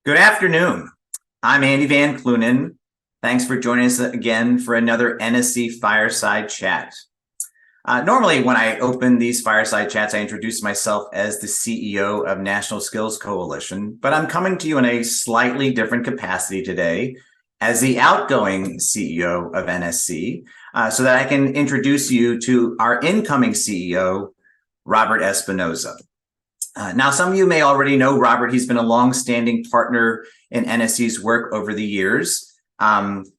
Good afternoon. I'm Andy Van Kleunen. Thanks for joining us again for another NSC Fireside Chat. Normally, when I open these fireside chats, I introduce myself as the CEO of National Skills Coalition, but I'm coming to you in a slightly different capacity today as the outgoing CEO of NSC, so that I can introduce you to our incoming CEO, Robert Espinoza. Now, some of you may already know Robert. He's been a long-standing partner in NSC's work over the years.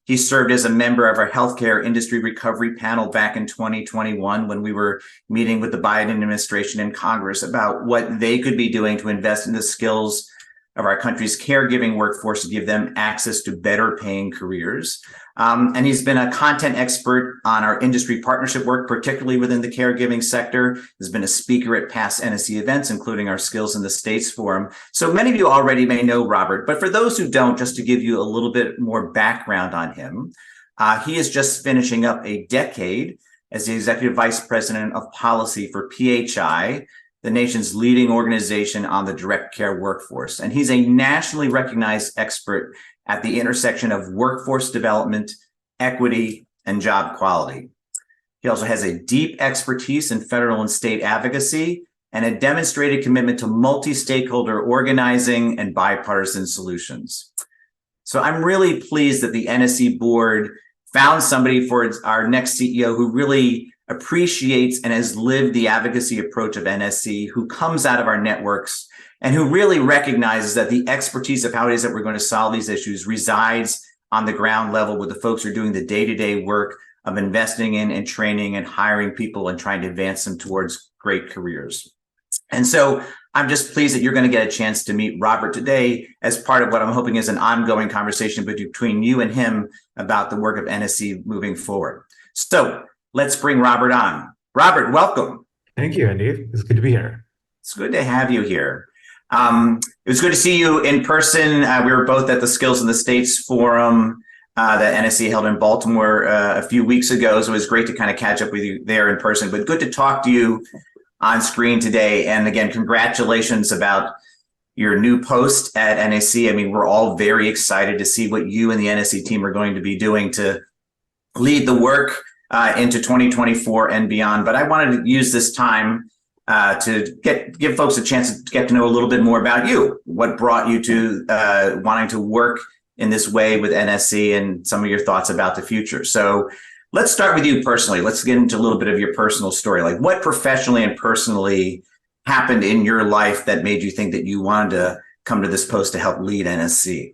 He served as a member of our healthcare industry recovery panel back in 2021 when we were meeting with the Biden administration and Congress about what they could be doing to invest in the skills of our country's caregiving workforce to give them access to better paying careers. And he's been a content expert on our industry partnership work, particularly within the caregiving sector. He's been a speaker at past NSC events, including our Skills in the States Forum. So many of you already may know Robert, but for those who don't, just to give you a little bit more background on him, he is just finishing up a decade as the Executive Vice President of Policy for PHI, the nation's leading organization on the direct care workforce. And he's a nationally recognized expert at the intersection of workforce development, equity, and job quality. He also has a deep expertise in federal and state advocacy and a demonstrated commitment to multi-stakeholder organizing and bipartisan solutions. So I'm really pleased that the NSC board found somebody for our next CEO who really appreciates and has lived the advocacy approach of NSC, who comes out of our networks, and who really recognizes that the expertise of how it is that we're going to solve these issues resides on the ground level with the folks who are doing the day-to-day work of investing in and training and hiring people and trying to advance them towards great careers. And so I'm just pleased that you're going to get a chance to meet Robert today as part of what I'm hoping is an ongoing conversation between you and him about the work of NSC moving forward. So let's bring Robert on. Robert, welcome. Thank you, Andy. It's good to be here. It's good to have you here. It was good to see you in person. We were both at the Skills in the States Forum that NSC held in Baltimore a few weeks ago. So it was great to kind of catch up with you there in person, but good to talk to you on screen today. And again, congratulations about your new post at NSC. I mean, we're all very excited to see what you and the NSC team are going to be doing to lead the work into 2024 and beyond. But I wanted to use this time to give folks a chance to get to know a little bit more about you. What brought you to wanting to work in this way with NSC and some of your thoughts about the future. So let's start with you personally. Let's get into a little bit of your personal story. Like what professionally and personally happened in your life that made you think that you wanted to come to this post to help lead NSC?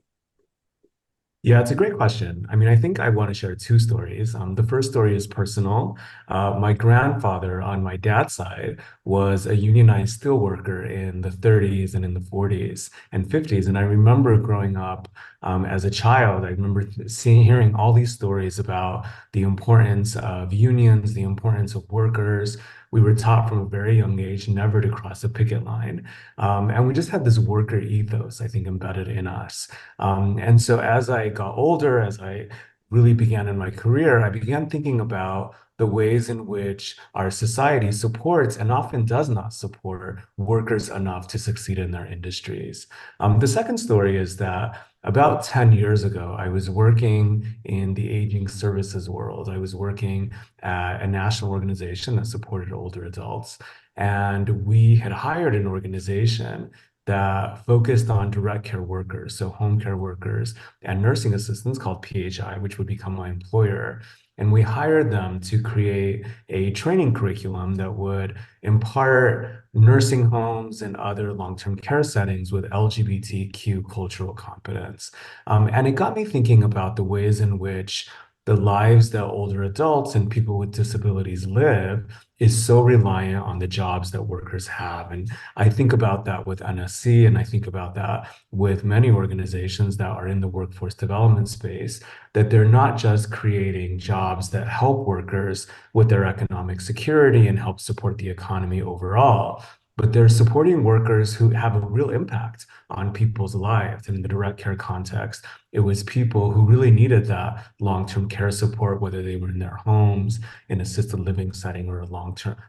Yeah, it's a great question. I mean, I think I want to share two stories. The first story is personal. My grandfather on my dad's side was a unionized steelworker in the 30s and in the 40s and 50s. And I remember growing up as a child, I remember hearing all these stories about the importance of unions, the importance of workers. We were taught from a very young age never to cross a picket line. And we just had this worker ethos, I think, embedded in us. And so as I got older, as I really began in my career, I began thinking about the ways in which our society supports and often does not support workers enough to succeed in their industries. The second story is that about 10 years ago, I was working in the aging services world. I was working at a national organization that supported older adults. And we had hired an organization that focused on direct care workers, so home care workers and nursing assistants called PHI, which would become my employer. And we hired them to create a training curriculum that would impart nursing homes and other long-term care settings with LGBTQ cultural competence. And it got me thinking about the ways in which the lives that older adults and people with disabilities live is so reliant on the jobs that workers have. And I think about that with NSC, and I think about that with many organizations that are in the workforce development space, that they're not just creating jobs that help workers with their economic security and help support the economy overall, but they're supporting workers who have a real impact on people's lives. And in the direct care context, it was people who really needed that long-term care support, whether they were in their homes, in assisted living setting, or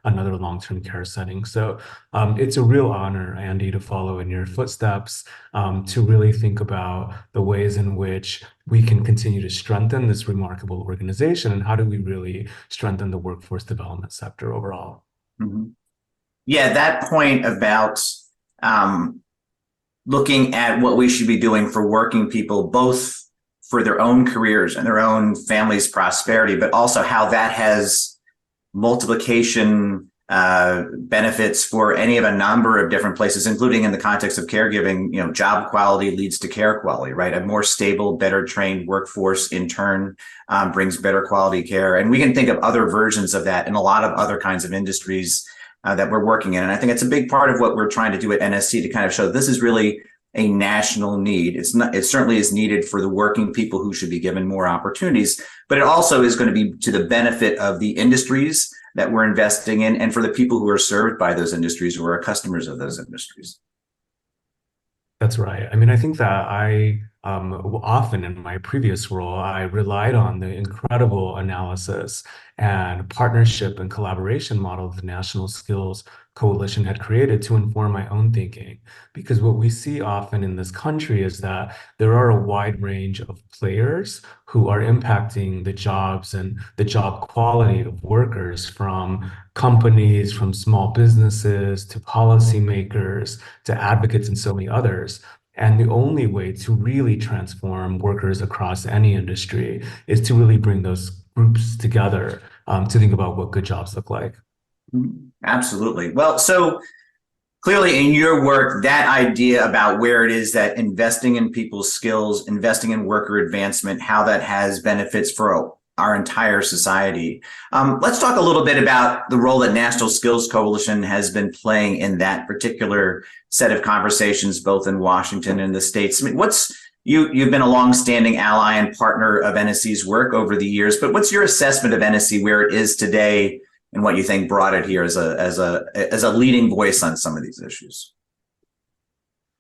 another long-term care setting. So it's a real honor, Andy, to follow in your footsteps, to really think about the ways in which we can continue to strengthen this remarkable organization, and how do we really strengthen the workforce development sector overall. Mhm. Yeah, that point about um, looking at what we should be doing for working people, both for their own careers and their own families' prosperity, but also how that has multiplication benefits for any of a number of different places, including in the context of caregiving. Job quality leads to care quality, right? A more stable, better trained workforce in turn brings better quality care. And we can think of other versions of that in a lot of other kinds of industries that we're working in. And I think it's a big part of what we're trying to do at NSC, to kind of show this is really a national need. It certainly is needed for the working people who should be given more opportunities, but it also is going to be to the benefit of the industries that we're investing in, and for the people who are served by those industries, who are customers of those industries. That's right. I mean, I think that I often in my previous role, I relied on the incredible analysis and partnership and collaboration model the National Skills Coalition had created to inform my own thinking. Because what we see often in this country is that there are a wide range of players who are impacting the jobs and the job quality of workers, from companies, from small businesses, to policymakers, to advocates, and so many others. And the only way to really transform workers across any industry is to really bring those groups together, to think about what good jobs look like. Absolutely. Well, so clearly in your work, that idea about where it is that investing in people's skills, investing in worker advancement, how that has benefits for our entire society. Let's talk a little bit about the role that National Skills Coalition has been playing in that particular set of conversations, both in Washington and the States. I mean, you've been a longstanding ally and partner of NSC's work over the years, but what's your assessment of NSC, where it is today, and what you think brought it here as a leading voice on some of these issues?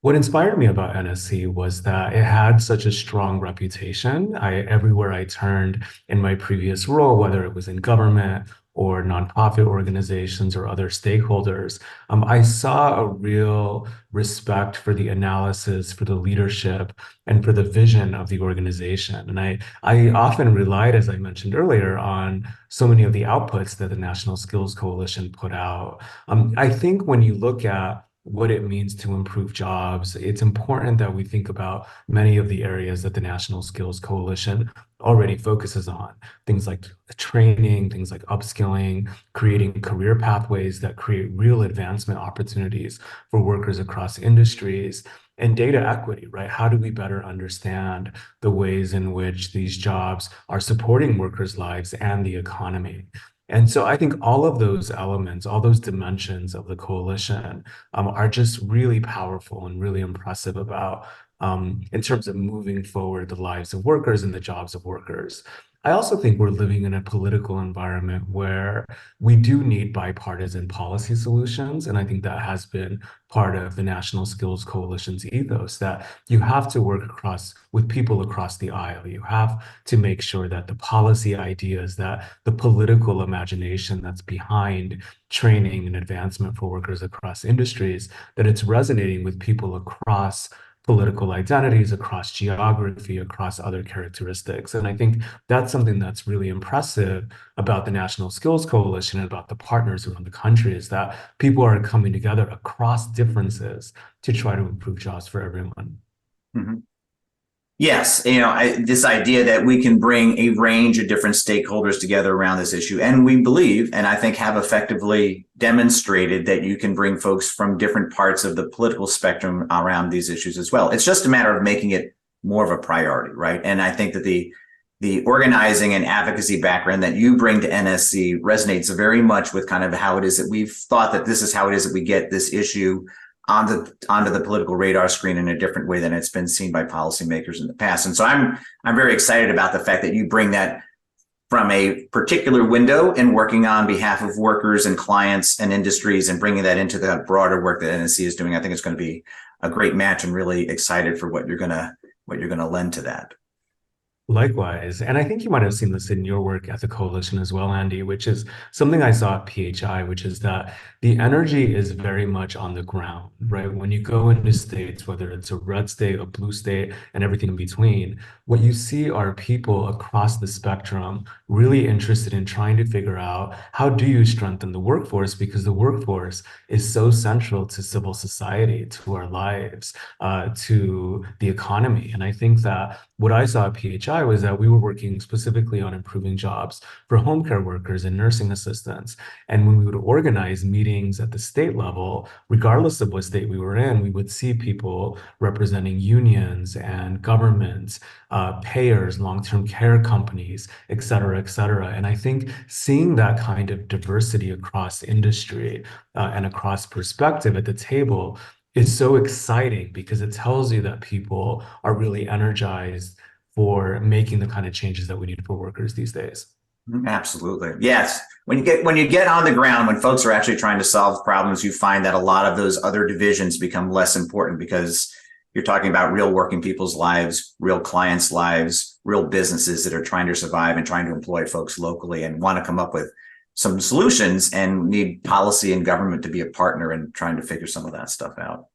What inspired me about NSC was that it had such a strong reputation. Everywhere I turned in my previous role, whether it was in government or nonprofit organizations or other stakeholders, I saw a real respect for the analysis, for the leadership, and for the vision of the organization. And I often relied, as I mentioned earlier, on so many of the outputs that the National Skills Coalition put out. I think when you look at what it means to improve jobs, it's important that we think about many of the areas that the National Skills Coalition already focuses on. Things like training, things like upskilling, creating career pathways that create real advancement opportunities for workers across industries, and data equity, right? How do we better understand the ways in which these jobs are supporting workers' lives and the economy? And so I think all of those elements, all those dimensions of the coalition, are just really powerful and really impressive about, in terms of moving forward the lives of workers and the jobs of workers. I also think we're living in a political environment where we do need bipartisan policy solutions. And I think that has been part of the National Skills Coalition's ethos, that you have to work with people across the aisle. You have to make sure that the policy ideas, that the political imagination that's behind training and advancement for workers across industries, that it's resonating with people across political identities, across geography, across other characteristics. And I think that's something that's really impressive about the National Skills Coalition and about the partners around the country, is that people are coming together across differences to try to improve jobs for everyone. Mm-hmm. Yes, this idea that we can bring a range of different stakeholders together around this issue. And we believe, and I think have effectively demonstrated, that you can bring folks from different parts of the political spectrum around these issues as well. It's just a matter of making it more of a priority, right? And I think that the organizing and advocacy background that you bring to NSC resonates very much with kind of how it is that we've thought that this is how it is that we get this issue onto the political radar screen in a different way than it's been seen by policymakers in the past. And so I'm very excited about the fact that you bring that from a particular window and working on behalf of workers and clients and industries and bringing that into the broader work that NSC is doing. I think it's going to be a great match, and really excited for what you're going to lend to that. Likewise. And I think you might have seen this in your work at the coalition as well, Andy, which is something I saw at PHI, which is that the energy is very much on the ground, right? When you go into states, whether it's a red state, a blue state, and everything in between, what you see are people across the spectrum really interested in trying to figure out how do you strengthen the workforce, because the workforce is so central to civil society, to our lives, to the economy. And I think that what I saw at PHI was that we were working specifically on improving jobs for home care workers and nursing assistants. And when we would organize meetings at the state level, regardless of what state we were in, we would see people representing unions and governments, payers, long-term care companies, et cetera, et cetera. And I think seeing that kind of diversity across industry and across perspective at the table is so exciting, because it tells you that people are really energized for making the kind of changes that we need for workers these days. Absolutely. Yes. When you get on the ground, when folks are actually trying to solve problems, you find that a lot of those other divisions become less important, because you're talking about real working people's lives, real clients' lives, real businesses that are trying to survive and trying to employ folks locally and want to come up with some solutions, and need policy and government to be a partner in trying to figure some of that stuff out.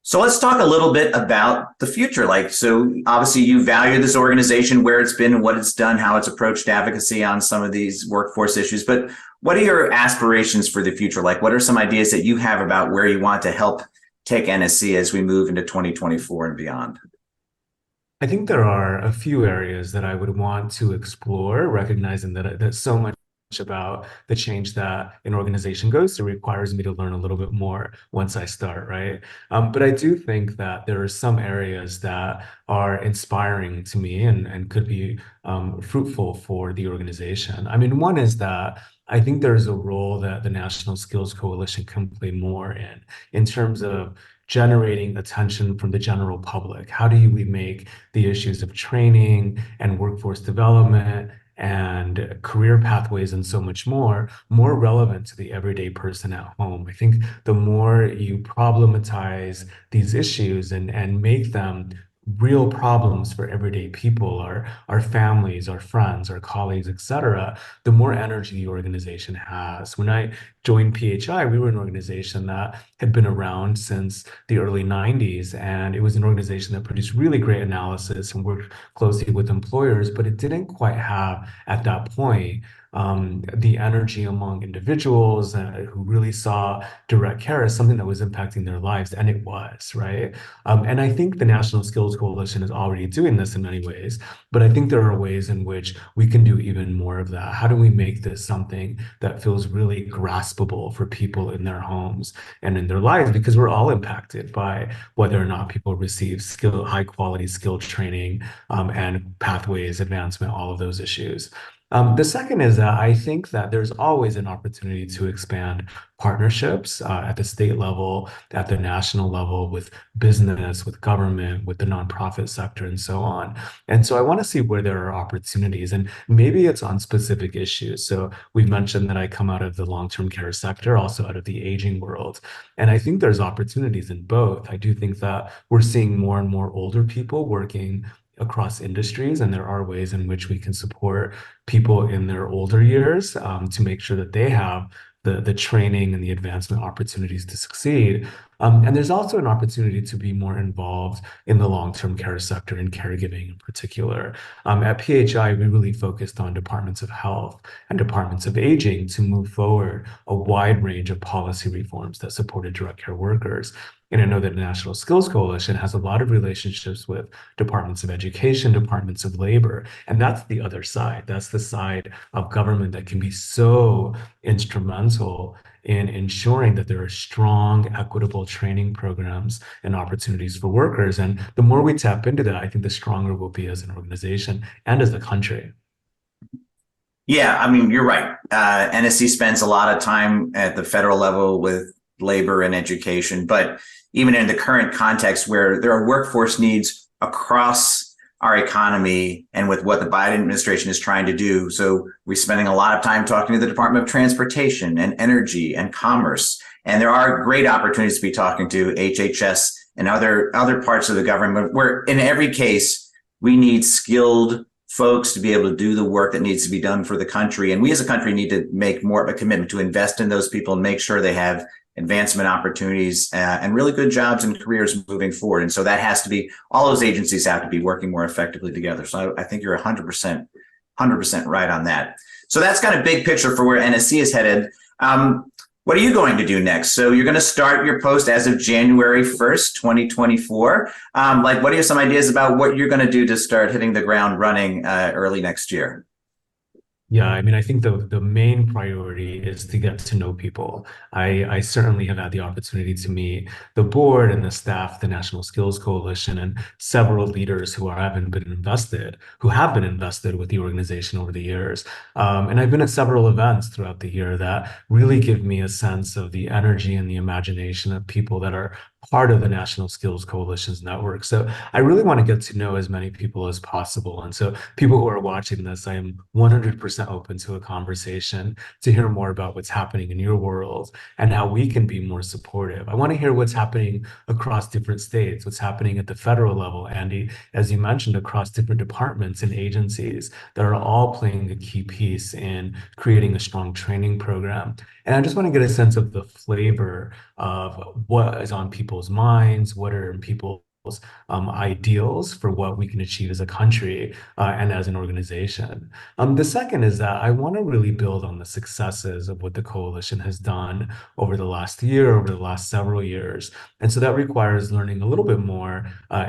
So let's talk a little bit about the future. So obviously you value this organization, where it's been, what it's done, how it's approached advocacy on some of these workforce issues. But what are your aspirations for the future? What are some ideas that you have about where you want to help take NSC as we move into 2024 and beyond? I think there are a few areas that I would want to explore, recognizing that so much about the change that an organization goes through requires me to learn a little bit more once I start, right? But I do think that there are some areas that are inspiring to me and could be fruitful for the organization. I mean, one is that I think there's a role that the National Skills Coalition can play more in terms of generating attention from the general public. How do we make the issues of training and workforce development and career pathways and so much more relevant to the everyday person at home? I think the more you problematize these issues and make them real problems for everyday people, our families, our friends, our colleagues, et cetera, the more energy the organization has. When I joined PHI, we were an organization that had been around since the early 90s, and it was an organization that produced really great analysis and worked closely with employers, but it didn't quite have, at that point, the energy among individuals who really saw direct care as something that was impacting their lives, and it was, right? And I think the National Skills Coalition is already doing this in many ways, but I think there are ways in which we can do even more of that. How do we make this something that feels really graspable for people in their homes and in their lives? Because we're all impacted by whether or not people receive high quality skill training and pathways, advancement, all of those issues. The second is that I think that there's always an opportunity to expand partnerships at the state level, at the national level, with business, with government, with the nonprofit sector, and so on. And so I want to see where there are opportunities, and maybe it's on specific issues. So we've mentioned that I come out of the long-term care sector, also out of the aging world. And I think there's opportunities in both. I do think that we're seeing more and more older people working across industries, and there are ways in which we can support people in their older years to make sure that they have the training and the advancement opportunities to succeed. And there's also an opportunity to be more involved in the long-term care sector and caregiving in particular. At PHI, we really focused on departments of health and departments of aging to move forward a wide range of policy reforms that supported direct care workers. And I know that the National Skills Coalition has a lot of relationships with departments of education, departments of labor, and that's the other side. That's the side of government that can be so instrumental in ensuring that there are strong, equitable training programs and opportunities for workers. And the more we tap into that, I think the stronger we'll be as an organization and as a country. Yeah, I mean, you're right. NSC spends a lot of time at the federal level with labor and education, but even in the current context where there are workforce needs across our economy and with what the Biden administration is trying to do. So we're spending a lot of time talking to the Department of Transportation and Energy and Commerce. And there are great opportunities to be talking to HHS and other parts of the government, where in every case, we need skilled folks to be able to do the work that needs to be done for the country. And we as a country need to make more of a commitment to invest in those people and make sure they have advancement opportunities and really good jobs and careers moving forward. And so that has to be, all those agencies have to be working more effectively together. So I think you're 100% right on that. So that's kind of big picture for where NSC is headed. What are you going to do next? So you're going to start your post as of January 1st, 2024. What are some ideas about what you're going to do to start hitting the ground running early next year? Yeah, I mean, I think the main priority is to get to know people. I certainly have had the opportunity to meet the board and the staff, the National Skills Coalition, and several leaders who have been invested with the organization over the years. And I've been at several events throughout the year that really give me a sense of the energy and the imagination of people that are part of the National Skills Coalition's network. So I really want to get to know as many people as possible. And so people who are watching this, I am 100% open to a conversation to hear more about what's happening in your world and how we can be more supportive. I want to hear what's happening across different states, what's happening at the federal level, Andy, as you mentioned, across different departments and agencies that are all playing a key piece in creating a strong training program. And I just want to get a sense of the flavor of what is on people's minds, what are people's ideals for what we can achieve as a country and as an organization. The second is that I want to really build on the successes of what the coalition has done over the last year, over the last several years. And so that requires learning a little bit more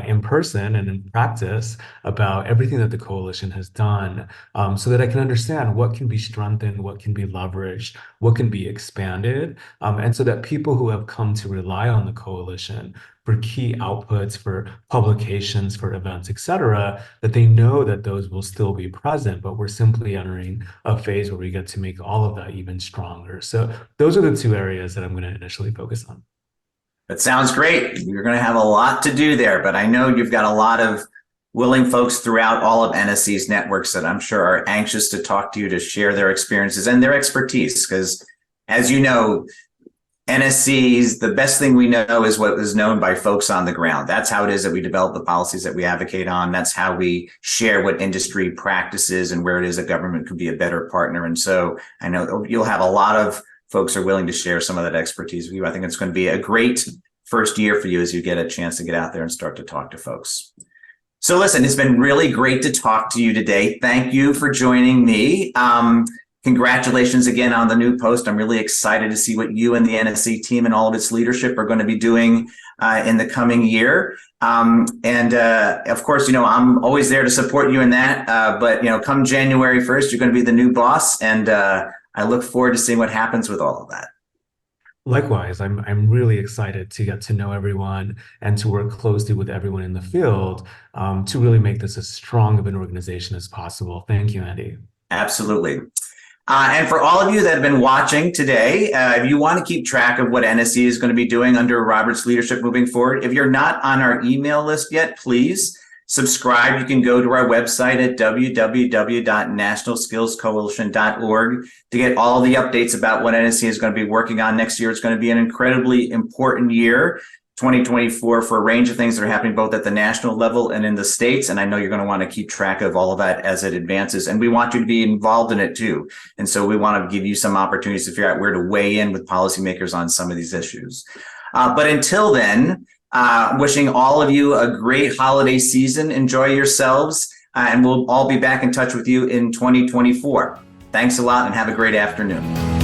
in person and in practice about everything that the coalition has done so that I can understand what can be strengthened, what can be leveraged, what can be expanded, and so that people who have come to rely on the coalition for key outputs, for publications, for events, et cetera, that they know that those will still be present, but we're simply entering a phase where we get to make all of that even stronger. So those are the two areas that I'm going to initially focus on. That sounds great. You're going to have a lot to do there, but I know you've got a lot of willing folks throughout all of NSC's networks that I'm sure are anxious to talk to you to share their experiences and their expertise, because as you know, NSC's, the best thing we know is what is known by folks on the ground. That's how it is that we develop the policies that we advocate on. That's how we share what industry practices and where it is that government could be a better partner. And so I know you'll have a lot of folks are willing to share some of that expertise with you. I think it's going to be a great first year for you as you get a chance to get out there and start to talk to folks. So listen, it's been really great to talk to you today. Thank you for joining me. Congratulations again on the new post. I'm really excited to see what you and the NSC team and all of its leadership are going to be doing in the coming year. Of course, I'm always there to support you in that. But come January 1st, you're going to be the new boss. And I look forward to seeing what happens with all of that. Likewise, I'm really excited to get to know everyone and to work closely with everyone in the field to really make this as strong of an organization as possible. Thank you, Andy. Absolutely. And for all of you that have been watching today, if you want to keep track of what NSC is going to be doing under Robert's leadership moving forward, if you're not on our email list yet, please subscribe. You can go to our website at www.nationalskillscoalition.org to get all the updates about what NSC is going to be working on next year. It's going to be an incredibly important year, 2024, for a range of things that are happening both at the national level and in the states. And I know you're going to want to keep track of all of that as it advances. And we want you to be involved in it too. And so we want to give you some opportunities to figure out where to weigh in with policymakers on some of these issues. But until then, wishing all of you a great holiday season. Enjoy yourselves. And we'll all be back in touch with you in 2024. Thanks a lot and have a great afternoon.